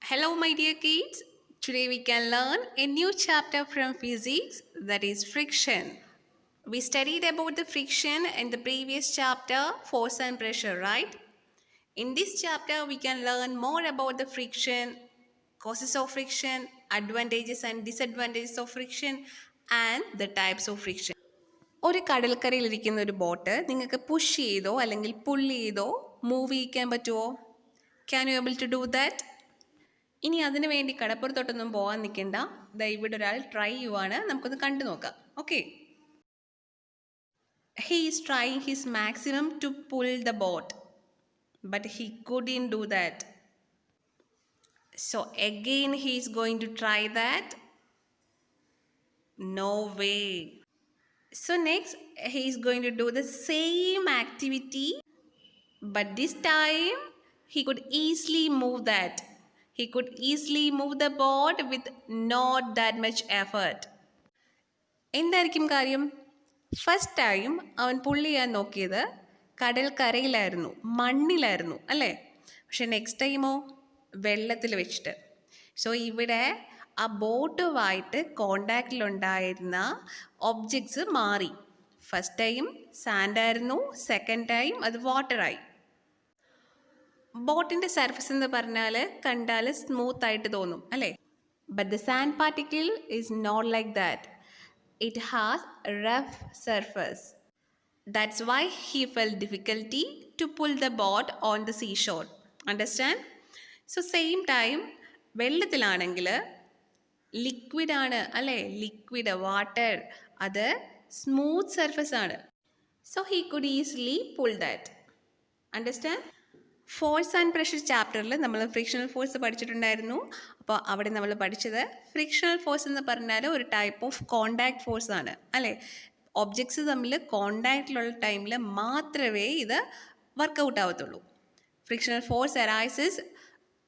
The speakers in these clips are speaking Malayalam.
Hello, my dear kids. Today we can learn a new chapter from physics, that is friction. We studied about the friction in the previous chapter, force and pressure, right? In this chapter, we can learn more about the friction, causes of friction, advantages and disadvantages of friction, and the types of friction. ഒരു കടൽക്കരയിലിരിക്കുന്ന ഒരു ബോട്ട് നിങ്ങൾക്ക് പുഷ് ചെയ്തോ അല്ലെങ്കിൽ പുള്ള് ചെയ്തോ മൂവ് ചെയ്യിക്കാൻ പറ്റുമോ? Can you able to do that? ഇനി അതിനു വേണ്ടി കടപ്പുറത്തോട്ടൊന്നും പോകാൻ നിൽക്കണ്ട. ദാ ഇവിടെ ഒരാൾ ട്രൈ ചെയ്യുവാണ്, നമുക്കൊന്ന് കണ്ടു നോക്കാം. Okay, he is trying his maximum to pull the boat, but he couldn't do that. So again he is going to try that. No way. So next he is going to do the same activity, but this time he could easily move that. He could easily move the boat with not that much effort. എന്തായിരിക്കും കാര്യം? ഫസ്റ്റ് ടൈം അവൻ പുള്ളി ചെയ്യാൻ നോക്കിയത് കടൽക്കരയിലായിരുന്നു, മണ്ണിലായിരുന്നു അല്ലേ? പക്ഷെ നെക്സ്റ്റ് ടൈമോ വെള്ളത്തിൽ വെച്ചിട്ട്. സോ ഇവിടെ ആ ബോട്ടുമായിട്ട് കോണ്ടാക്റ്റിലുണ്ടായിരുന്ന ഒബ്ജക്ട്സ് മാറി. ഫസ്റ്റ് ടൈം സാൻഡായിരുന്നു, സെക്കൻഡ് ടൈം അത് വാട്ടറായി. ബോട്ടിൻ്റെ സർഫസ് എന്ന് പറഞ്ഞാൽ കണ്ടാൽ സ്മൂത്ത് ആയിട്ട് തോന്നും അല്ലേ? But the sand particle is not like that. It has rough surface. That's why he felt difficulty to pull the boat on the sea shore. Understand? So same time വെള്ളത്തിലാണെങ്കിൽ ലിക്വിഡാണ് അല്ലേ? ലിക്വിഡ് വാട്ടർ, അത് സ്മൂത്ത് സർഫസ് ആണ്. So he could easily pull that. Understand? Force and pressure ചാപ്റ്ററിൽ നമ്മൾ ഫ്രിക്ഷണൽ ഫോഴ്സ് പഠിച്ചിട്ടുണ്ടായിരുന്നു. അപ്പോൾ അവിടെ നമ്മൾ പഠിച്ചത് ഫ്രിക്ഷണൽ ഫോഴ്സ് എന്ന് പറഞ്ഞാൽ ഒരു ടൈപ്പ് ഓഫ് കോണ്ടാക്ട് ഫോഴ്സ് ആണ് അല്ലേ? ഒബ്ജക്ട്സ് തമ്മിൽ കോണ്ടാക്റ്റിലുള്ള ടൈമിൽ മാത്രമേ ഇത് വർക്കൗട്ട് ആവത്തുള്ളൂ. Frictional force arises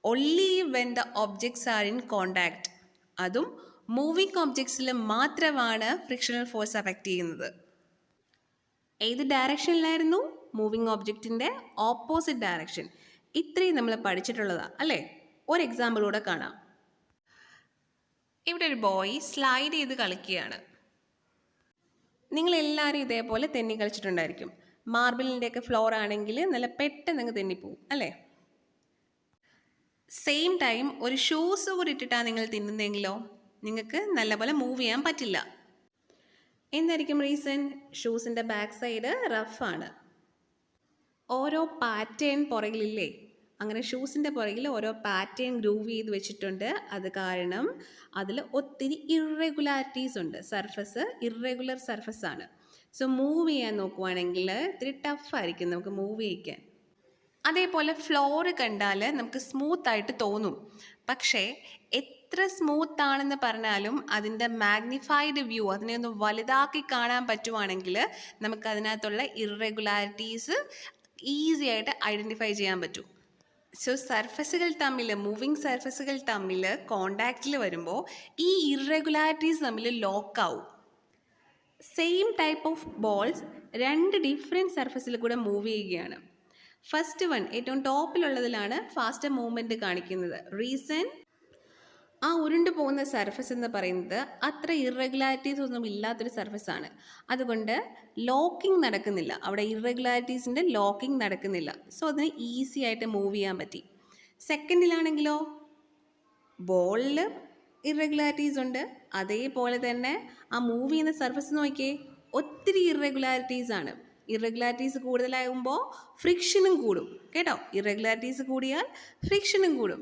only when the objects are in contact. അതും മൂവിങ് ഒബ്ജക്ട്സിൽ മാത്രമാണ് ഫ്രിക്ഷണൽ ഫോഴ്സ് അഫക്റ്റ് ചെയ്യുന്നത്. ഏത് ഡയറക്ഷനിലായിരുന്നു? മൂവിങ് ഒബ്ജക്റ്റിൻ്റെ ഓപ്പോസിറ്റ് ഡയറക്ഷൻ. ഇത്രയും നമ്മൾ പഠിച്ചിട്ടുള്ളതാണ് അല്ലേ? ഒരു എക്സാമ്പിളൂടെ കാണാം. ഇവിടെ ഒരു ബോയ് സ്ലൈഡ് ചെയ്ത് കളിക്കുകയാണ്. നിങ്ങളെല്ലാവരും ഇതേപോലെ തെന്നി കളിച്ചിട്ടുണ്ടായിരിക്കും. മാർബിളിൻ്റെയൊക്കെ ഫ്ലോർ ആണെങ്കിൽ നല്ല പെട്ടെന്ന് അങ്ങ് തെന്നിപ്പോവും അല്ലേ? സെയിം ടൈം ഒരു ഷൂസ് കൂടി ഇട്ടിട്ടാണ് നിങ്ങൾ തിന്നുന്നതെങ്കിലോ നിങ്ങൾക്ക് നല്ലപോലെ മൂവ് ചെയ്യാൻ പറ്റില്ല. എന്തായിരിക്കും റീസൺ? ഷൂസിൻ്റെ ബാക്ക് സൈഡ് റഫാണ്. ഓരോ പാറ്റേൺ പുറകിലില്ലേ? അങ്ങനെ ഷൂസിൻ്റെ പുറകിൽ ഓരോ പാറ്റേൺ ഗ്രൂവ് ചെയ്ത് വെച്ചിട്ടുണ്ട്. അത് കാരണം അതിൽ ഒത്തിരി ഇറഗുലാരിറ്റീസ് ഉണ്ട്. സർഫസ് ഇറഗുലർ സർഫസ് ആണ്. സോ മൂവ് ചെയ്യാൻ നോക്കുവാണെങ്കിൽ ഇത്തിരി ടഫായിരിക്കും നമുക്ക് മൂവ് ചെയ്യിക്കാൻ. അതേപോലെ ഫ്ലോർ കണ്ടാൽ നമുക്ക് സ്മൂത്തായിട്ട് തോന്നും. പക്ഷേ എത്ര സ്മൂത്ത് ആണെന്ന് പറഞ്ഞാലും അതിൻ്റെ മാഗ്നിഫൈഡ് വ്യൂ, അതിനെ ഒന്ന് വലുതാക്കി കാണാൻ പറ്റുവാണെങ്കിൽ നമുക്ക് അതിനകത്തുള്ള ഇറഗുലാരിറ്റീസ് ഈസി ആയിട്ട് ഐഡൻറ്റിഫൈ ചെയ്യാൻ പറ്റും. സോ സർഫസുകൾ തമ്മിൽ, മൂവിങ് സർഫസുകൾ തമ്മിൽ കോണ്ടാക്റ്റിൽ വരുമ്പോൾ ഈ ഇറഗുലാരിറ്റീസ് തമ്മിൽ ലോക്കാവും. സെയിം ടൈപ്പ് ഓഫ് ബോൾസ് രണ്ട് ഡിഫറെൻറ്റ് സർഫസിൽ കൂടെ മൂവ് ചെയ്യുകയാണ്. ഫസ്റ്റ് വൺ ഏറ്റവും ടോപ്പിലുള്ളതിലാണ് ഫാസ്റ്റ് മൂവ്മെൻറ്റ് കാണിക്കുന്നത്. റീസൺ, ആ ഉരുണ്ടു പോകുന്ന സർഫസ് എന്ന് പറയുന്നത് അത്ര ഇറഗുലാരിറ്റീസ് ഒന്നും ഇല്ലാത്തൊരു സർഫസാണ്. അതുകൊണ്ട് ലോക്കിംഗ് നടക്കുന്നില്ല, അവിടെ ഇറഗുലാരിറ്റീസിൻ്റെ ലോക്കിംഗ് നടക്കുന്നില്ല. സോ അതിന് ഈസി ആയിട്ട് മൂവ് ചെയ്യാൻ പറ്റി. സെക്കൻഡിലാണെങ്കിലോ ബോളിൽ ഇറഗുലാരിറ്റീസ് ഉണ്ട്. അതേപോലെ തന്നെ ആ മൂവ് ചെയ്യുന്ന സർഫസ് നോക്കിയേ, ഒത്തിരി ഇറഗുലാരിറ്റീസ് ആണ്. ഇറഗുലാരിറ്റീസ് കൂടുതലാകുമ്പോൾ ഫ്രിക്ഷനും കൂടും കേട്ടോ. ഇറഗുലാരിറ്റീസ് കൂടിയാൽ ഫ്രിക്ഷനും കൂടും.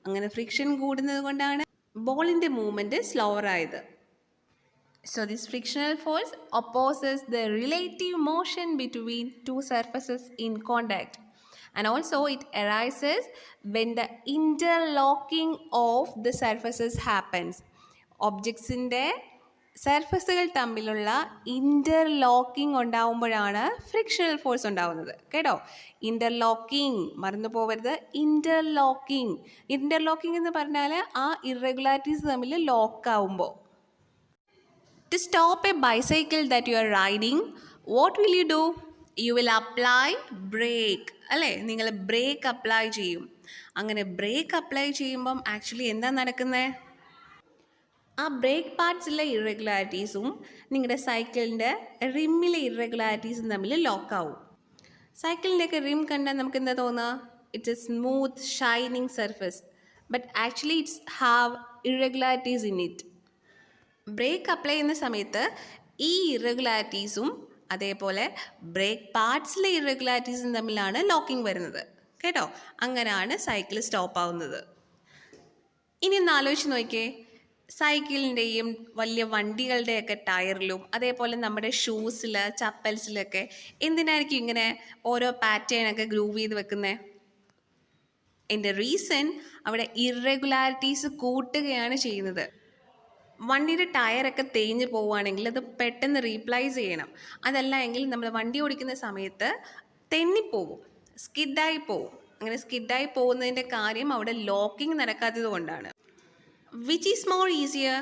അങ്ങനെ ഫ്രിക്ഷൻ കൂടുന്നത് കൊണ്ടാണ് ബോളിൻ്റെ മൂവ്മെൻറ്റ് സ്ലോവർ ആയത്. So this frictional force opposes the relative motion between two surfaces in contact, and also it arises when the interlocking of the surfaces happens. ഒബ്ജക്ട്സിൻ്റെ സർഫസുകൾ തമ്മിലുള്ള ഇൻ്റർലോക്കിംഗ് ഉണ്ടാവുമ്പോഴാണ് ഫ്രിക്ഷണൽ ഫോഴ്സ് ഉണ്ടാവുന്നത് കേട്ടോ. ഇൻ്റർലോക്കിംഗ് മറന്നു പോകരുത്. ഇൻ്റർലോക്കിംഗ് എന്ന് പറഞ്ഞാൽ ആ ഇറഗുലാരിറ്റീസ് തമ്മിൽ ലോക്കാവുമ്പോൾ. To stop a bicycle that you are riding, what will you do? You will apply brake അല്ലേ, നിങ്ങൾ ബ്രേക്ക് അപ്ലൈ ചെയ്യും. അങ്ങനെ ബ്രേക്ക് അപ്ലൈ ചെയ്യുമ്പം ആക്ച്വലി എന്താ നടക്കുന്നത്? ആ ബ്രേക്ക് പാർട്സിലെ ഇറഗുലാരിറ്റീസും നിങ്ങളുടെ സൈക്കിളിൻ്റെ റിമ്മിലെ ഇറഗുലാരിറ്റീസും തമ്മിൽ ലോക്കാവും. സൈക്കിളിൻ്റെയൊക്കെ റിം കണ്ടാൽ നമുക്ക് എന്താ തോന്നുക? It's A smooth shining surface, but actually it's have irregularities in it. Break apply ചെയ്യുന്ന സമയത്ത് ഈ ഇറഗുലാരിറ്റീസും അതേപോലെ ബ്രേക്ക് പാർട്സിലെ ഇറഗുലാരിറ്റീസും തമ്മിലാണ് ലോക്കിംഗ് വരുന്നത് കേട്ടോ. അങ്ങനെയാണ് സൈക്കിൾ സ്റ്റോപ്പ് ആവുന്നത്. ഇനി ഒന്ന് ആലോചിച്ച് നോക്കിയേ, സൈക്കിളിൻ്റെയും വലിയ വണ്ടികളുടെയൊക്കെ ടയറിലും അതേപോലെ നമ്മുടെ ഷൂസിൽ ചപ്പൽസിലൊക്കെ എന്തിനായിരിക്കും ഇങ്ങനെ ഓരോ പാറ്റേണൊക്കെ ഗ്രൂവ് ചെയ്ത് വെക്കുന്നത്? എൻ്റെ റീസൺ അവിടെ ഇറഗുലാരിറ്റീസ് കൂട്ടുകയാണ് ചെയ്യുന്നത്. വണ്ടിയുടെ ടയറൊക്കെ തേഞ്ഞ് പോവുകയാണെങ്കിൽ അത് പെട്ടെന്ന് റീപ്ലേസ് ചെയ്യണം. അതല്ല എങ്കിൽ നമ്മൾ വണ്ടി ഓടിക്കുന്ന സമയത്ത് തെന്നിപ്പോവും, സ്കിഡായി പോവും. അങ്ങനെ സ്കിഡായി പോകുന്നതിൻ്റെ കാര്യം അവിടെ ലോക്കിംഗ് നടക്കാത്തത് കൊണ്ടാണ്. Which is more easier,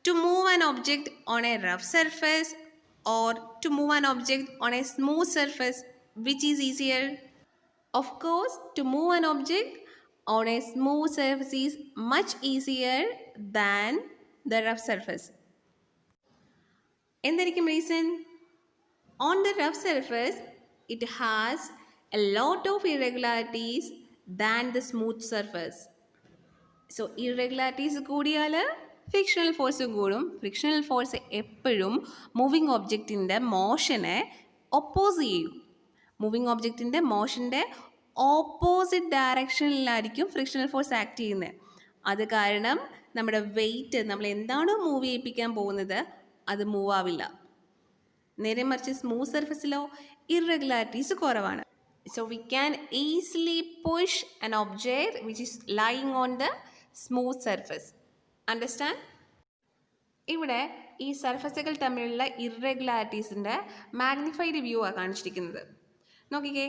to move an object on a rough surface or to move an object on a smooth surface? Which is easier? Of course, to move an object on a smooth surface is much easier than the rough surface. എന്തായിരിക്കും reason? On the rough surface, it has a lot of irregularities than the smooth surface. So irregularities കൂടിയാൽ ഫ്രിക്ഷണൽ ഫോഴ്സും കൂടും. ഫ്രിക്ഷണൽ ഫോഴ്സ് എപ്പോഴും മൂവിങ് ഒബ്ജക്റ്റിൻ്റെ മോഷനെ ഒപ്പോസ് ചെയ്യും. മൂവിങ് ഒബ്ജക്റ്റിൻ്റെ മോഷൻ്റെ ഓപ്പോസിറ്റ് ഡയറക്ഷനിലായിരിക്കും ഫ്രിക്ഷണൽ ഫോഴ്സ് ആക്ട് ചെയ്യുന്നത്. അത് കാരണം നമ്മുടെ വെയിറ്റ്, നമ്മൾ എന്താണോ മൂവ് ചെയ്യിപ്പിക്കാൻ പോകുന്നത് അത് മൂവ് ആവില്ല. നേരെ മറിച്ച് സ്മൂത്ത് സർഫസിലോ ഇറഗുലാരിറ്റീസ് കുറവാണ്. So we can easily push an object which is lying on the smooth surface. Understand? ഇവിടെ ഈ സർഫസുകൾ തമ്മിലുള്ള ഇറഗുലാരിറ്റീസിൻ്റെ മാഗ്നിഫൈഡ് വ്യൂ ആണ് കാണിച്ചിരിക്കുന്നത്. നോക്കിക്കേ,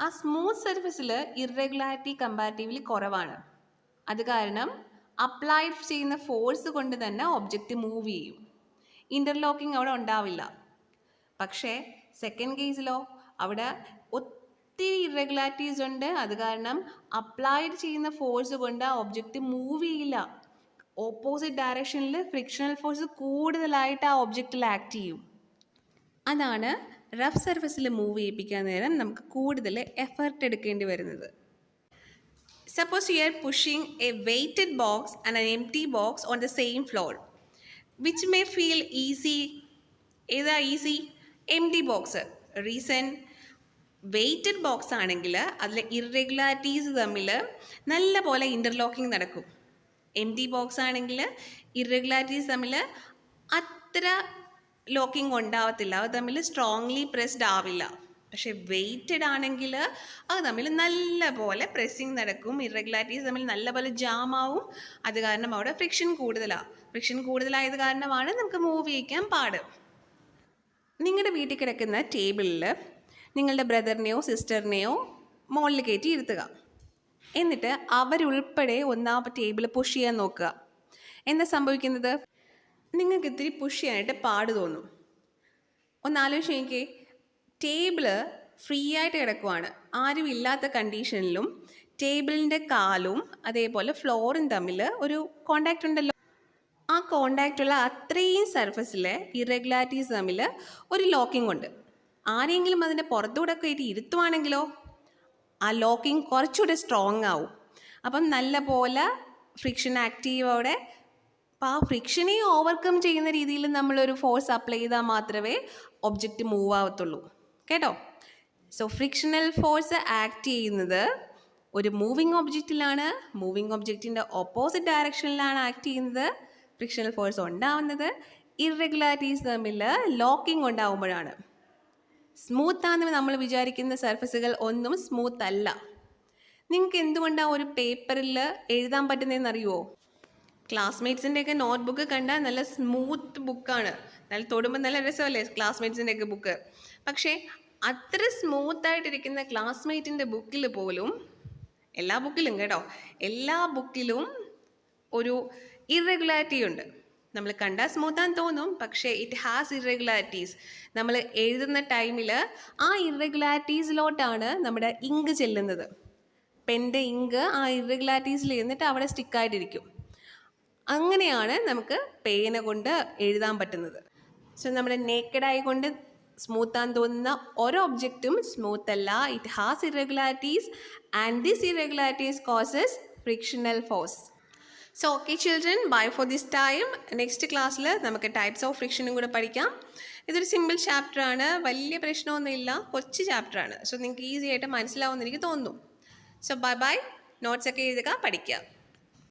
ആ സ്മൂത്ത് സർഫസിൽ ഇറഗുലാരിറ്റി കമ്പാരിറ്റീവ്ലി കുറവാണ്. അത് കാരണം അപ്ലൈഡ് ചെയ്യുന്ന ഫോഴ്സ് കൊണ്ട് തന്നെ ഒബ്ജക്റ്റ് മൂവ് ചെയ്യും. ഇൻ്റർലോക്കിംഗ് അവിടെ ഉണ്ടാവില്ല. പക്ഷേ സെക്കൻഡ് കേസിലോ അവിടെ ഒത്തിരി ഇറഗുലാരിറ്റീസ് ഉണ്ട്. അത് കാരണം അപ്ലൈഡ് ചെയ്യുന്ന ഫോഴ്സ് കൊണ്ട് ആ ഒബ്ജക്റ്റ് മൂവ് ചെയ്യില്ല. ഓപ്പോസിറ്റ് ഡയറക്ഷനിൽ ഫ്രിക്ഷണൽ ഫോഴ്സ് കൂടുതലായിട്ട് ആ ഒബ്ജക്റ്റിൽ ആക്ട് ചെയ്യും. അതാണ് റഫ് സർഫസിൽ മൂവ് ചെയ്യിപ്പിക്കാൻ നേരം നമുക്ക് കൂടുതൽ എഫർട്ട് എടുക്കേണ്ടി വരുന്നത്. Suppose you are pushing a weighted box and an empty box on the same floor, which may feel easy. ഏതാ easy? Empty box. Reason, weighted box ആണെങ്കിൽ അതിലെ ഇറഗുലാരിറ്റീസ് തമ്മിൽ നല്ല പോലെ ഇൻ്റർലോക്കിംഗ് നടക്കും. എംപ്റ്റി ബോക്സ് ആണെങ്കിൽ ഇറഗുലാരിറ്റീസ് തമ്മിൽ അത്ര ലോക്കിംഗ് ഉണ്ടാവത്തില്ല, അത് തമ്മിൽ സ്ട്രോങ്ലി പ്രസ്ഡ് ആവില്ല. പക്ഷേ വെയ്റ്റഡ് ആണെങ്കിൽ അത് തമ്മിൽ നല്ല പോലെ പ്രസ്സിങ് നടക്കും, ഇറഗുലാരിറ്റീസ് തമ്മിൽ നല്ല പോലെ ജാം ആവും. അത് കാരണം അവിടെ ഫ്രിക്ഷൻ കൂടുതലാണ്. ഫ്രിക്ഷൻ കൂടുതലായത് കാരണമാണ് നമുക്ക് മൂവ് ചെയ്യിക്കാൻ പാട്. നിങ്ങളുടെ വീട്ടിൽ കിടക്കുന്ന ടേബിളിൽ നിങ്ങളുടെ ബ്രദറിനെയോ സിസ്റ്ററിനെയോ മുകളിൽ കയറ്റി ഇരുത്തുക. എന്നിട്ട് അവരുൾപ്പെടെ ഒന്നാ ടേബിൾ പുഷ് ചെയ്യാൻ നോക്കുക. എന്താ സംഭവിക്കുന്നത്? നിങ്ങൾക്ക് ഇത്തിരി പുഷ് ചെയ്യാനായിട്ട് പാട് തോന്നും. ഒന്ന് ആലോചിച്ച് നോക്കിയേ, ടേബിള് ഫ്രീ ആയിട്ട് കിടക്കുവാണ്. ആരും ഇല്ലാത്ത കണ്ടീഷനിലും ടേബിളിൻ്റെ കാലും അതേപോലെ ഫ്ലോറും തമ്മിൽ ഒരു കോണ്ടാക്റ്റ് ഉണ്ടല്ലോ. ആ കോണ്ടാക്റ്റുള്ള അത്രയും സർഫസിലെ ഇറഗുലാരിറ്റീസ് തമ്മിൽ ഒരു ലോക്കിംഗ് ഉണ്ട്. ആരെങ്കിലും അതിൻ്റെ പുറത്തൂടെ കയറ്റി ഇരുത്തുവാണെങ്കിലോ ആ ലോക്കിംഗ് കുറച്ചുകൂടെ സ്ട്രോങ് ആവും. അപ്പം നല്ല പോലെ ഫ്രിക്ഷൻ ആക്റ്റീവോടെ അപ്പോൾ ആ ഫ്രിക്ഷനെ ഓവർകം ചെയ്യുന്ന രീതിയിൽ നമ്മളൊരു ഫോഴ്സ് അപ്ലൈ ചെയ്താൽ മാത്രമേ ഒബ്ജക്റ്റ് മൂവ് ആവത്തുള്ളൂ കേട്ടോ. സോ ഫ്രിക്ഷണൽ ഫോഴ്സ് ആക്ട് ചെയ്യുന്നത് ഒരു മൂവിങ് ഒബ്ജക്റ്റിലാണ്. മൂവിങ് ഒബ്ജക്റ്റിൻ്റെ ഓപ്പോസിറ്റ് ഡയറക്ഷനിലാണ് ആക്ട് ചെയ്യുന്നത്. ഫ്രിക്ഷണൽ ഫോഴ്സ് ഉണ്ടാവുന്നത് ഇറഗുലാരിറ്റീസ് തമ്മിൽ ലോക്കിംഗ് ഉണ്ടാവുമ്പോഴാണ്. സ്മൂത്ത് ആണെന്ന് നമ്മൾ വിചാരിക്കുന്ന സർഫസുകൾ ഒന്നും സ്മൂത്ത് അല്ല. നിങ്ങൾക്ക് എന്തുകൊണ്ടാണ് ഒരു പേപ്പറിൽ എഴുതാൻ പറ്റുന്നതെന്ന് അറിയുമോ? ക്ലാസ്മേറ്റ്സിൻ്റെയൊക്കെ നോട്ട് ബുക്ക് കണ്ടാൽ നല്ല സ്മൂത്ത് ബുക്കാണ്, നല്ല തൊടുമ്പോൾ നല്ല രസമല്ലേ ക്ലാസ്മേറ്റ്സിൻ്റെയൊക്കെ ബുക്ക്. പക്ഷേ അത്ര സ്മൂത്തായിട്ടിരിക്കുന്ന ക്ലാസ്മേറ്റിൻ്റെ ബുക്കിൽ പോലും, എല്ലാ ബുക്കിലും കേട്ടോ, എല്ലാ ബുക്കിലും ഒരു ഇറഗുലാരിറ്റി ഉണ്ട്. നമ്മൾ കണ്ടാൽ സ്മൂത്താന്ന് തോന്നും, പക്ഷേ ഇറ്റ് ഹാസ് ഇറഗുലാരിറ്റീസ്. നമ്മൾ എഴുതുന്ന ടൈമിൽ ആ ഇറഗുലാരിറ്റീസിലോട്ടാണ് നമ്മുടെ ഇങ്ക് ചെല്ലുന്നത്. പെൻ്റെ ഇങ്ക് ആ ഇറഗുലാരിറ്റീസിൽ ഇരുന്നിട്ട് അവിടെ സ്റ്റിക്കായിട്ടിരിക്കും. അങ്ങനെയാണ് നമുക്ക് പേന കൊണ്ട് എഴുതാൻ പറ്റുന്നത്. സോ നമ്മുടെ നേക്കഡ് ആയി കൊണ്ട് സ്മൂത്താന്ന് തോന്നുന്ന ഒരു ഒബ്ജക്റ്റും സ്മൂത്ത് അല്ല. It has irregularities and this irregularities causes frictional force. So okay children, bye for this time. Next ക്ലാസ്സിൽ നമുക്ക് ടൈപ്സ് ഓഫ് ഫ്രിക്ഷനും കൂടെ പഠിക്കാം. ഇതൊരു സിമ്പിൾ ചാപ്റ്ററാണ്, വലിയ പ്രശ്നമൊന്നുമില്ല, കൊച്ചു ചാപ്റ്ററാണ്. സോ നിങ്ങൾക്ക് ഈസി ആയിട്ട് മനസ്സിലാവുമെന്ന് എനിക്ക് തോന്നുന്നു. So bye bye. നോട്ട്സ് ഒക്കെ എഴുതുക, പഠിക്കുക.